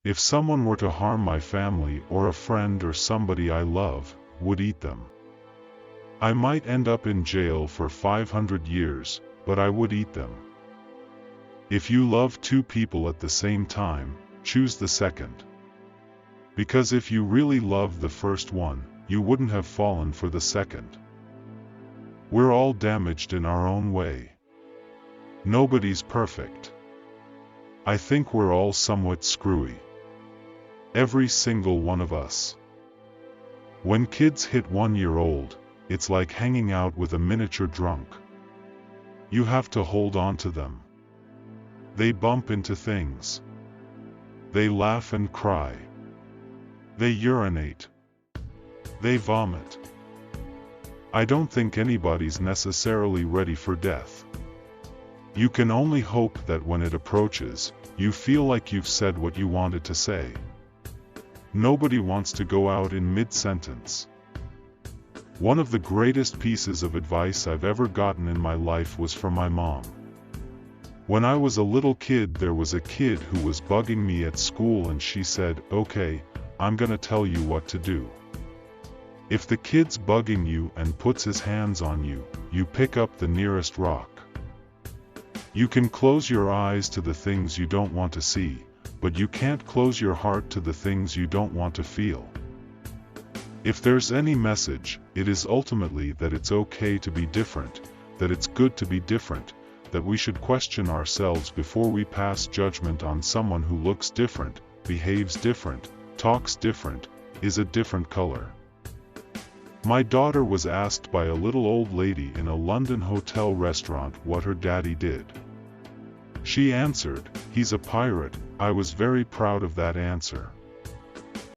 If someone were to harm my family or a friend or somebody I love, would eat them. I might end up in jail for 500 years, but I would eat them. If you love two people at the same time, choose the second. Because if you really loved the first one, you wouldn't have fallen for the second. We're all damaged in our own way. Nobody's perfect. I think we're all somewhat screwy. Every single one of us. When kids hit 1 year old, it's like hanging out with a miniature drunk. You have to hold on to them. They bump into things. They laugh and cry. They urinate. They vomit. I don't think anybody's necessarily ready for death. You can only hope that when it approaches, you feel like you've said what you wanted to say. Nobody wants to go out in mid-sentence. One of the greatest pieces of advice I've ever gotten in my life was from my mom. When I was a little kid, there was a kid who was bugging me at school, and she said, "Okay, I'm gonna tell you what to do. If the kid's bugging you and puts his hands on you, you pick up the nearest rock. You can close your eyes to the things you don't want to see, but you can't close your heart to the things you don't want to feel." If there's any message, it is ultimately that it's okay to be different, that it's good to be different, that we should question ourselves before we pass judgment on someone who looks different, behaves different, talks different, is a different color. My daughter was asked by a little old lady in a London hotel restaurant what her daddy did. She answered, "He's a pirate." I was very proud of that answer.